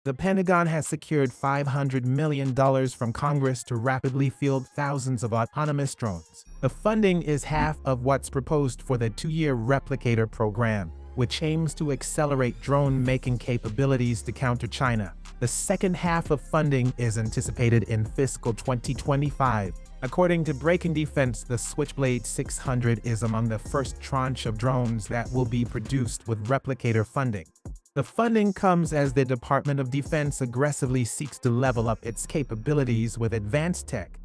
The Pentagon has secured $500 million from Congress to rapidly field thousands of autonomous drones. The funding is half of what's proposed for the 2-year Replicator program, which aims to accelerate drone-making capabilities to counter China. The second half of funding is anticipated in fiscal 2025. According to Breaking Defense, the Switchblade 600 is among the first tranche of drones that will be produced with Replicator funding. The funding comes as the Department of Defense aggressively seeks to level up its capabilities with advanced tech.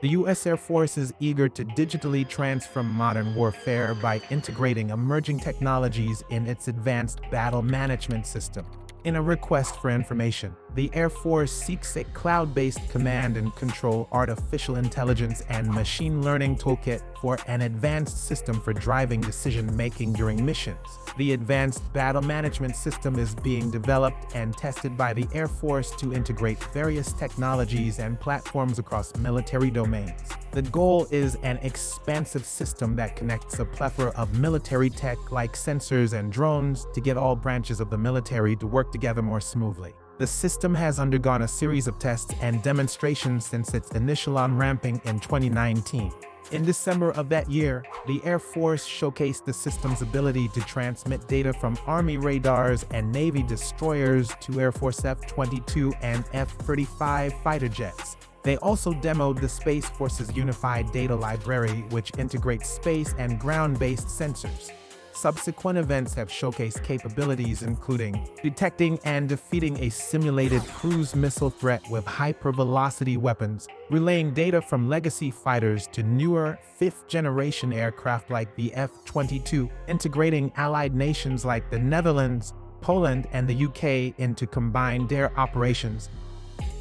The U.S. Air Force is eager to digitally transform modern warfare by integrating emerging technologies in its advanced battle management system. In a request for information, the Air Force seeks a cloud-based command and control artificial intelligence and machine learning toolkit for an advanced system for driving decision-making during missions. The Advanced Battle Management System is being developed and tested by the Air Force to integrate various technologies and platforms across military domains. The goal is an expansive system that connects a plethora of military tech like sensors and drones to get all branches of the military to work together more smoothly. The system has undergone a series of tests and demonstrations since its initial on-ramping in 2019. In December of that year, the Air Force showcased the system's ability to transmit data from Army radars and Navy destroyers to Air Force F-22 and F-35 fighter jets. They also demoed the Space Force's Unified Data Library, which integrates space and ground-based sensors. Subsequent events have showcased capabilities including detecting and defeating a simulated cruise missile threat with hypervelocity weapons, relaying data from legacy fighters to newer, fifth-generation aircraft like the F-22, integrating allied nations like the Netherlands, Poland, and the UK into combined air operations.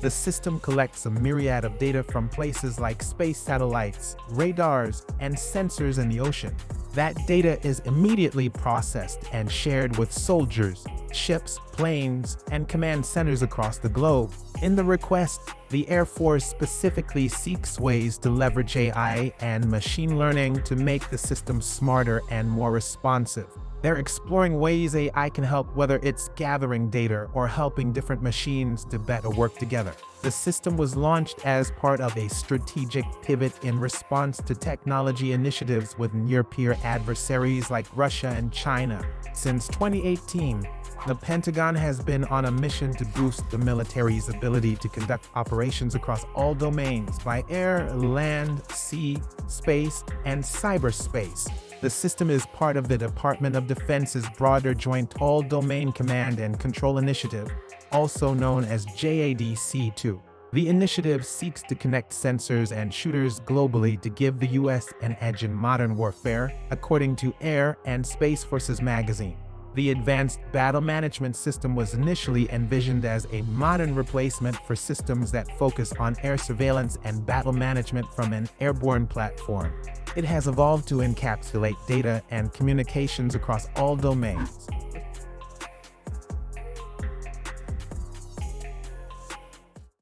The system collects a myriad of data from places like space satellites, radars, and sensors in the ocean. That data is immediately processed and shared with soldiers, ships, planes, and command centers across the globe. In the request, the Air Force specifically seeks ways to leverage AI and machine learning to make the system smarter and more responsive. They're exploring ways AI can help, whether it's gathering data or helping different machines to better work together. The system was launched as part of a strategic pivot in response to technology initiatives with near-peer adversaries like Russia and China. Since 2018, the Pentagon has been on a mission to boost the military's ability to conduct operations across all domains by air, land, sea, space, and cyberspace. The system is part of the Department of Defense's broader Joint All-Domain Command and Control Initiative, also known as JADC2. The initiative seeks to connect sensors and shooters globally to give the U.S. an edge in modern warfare, according to Air and Space Forces magazine. The Advanced Battle Management System was initially envisioned as a modern replacement for systems that focus on air surveillance and battle management from an airborne platform. It has evolved to encapsulate data and communications across all domains.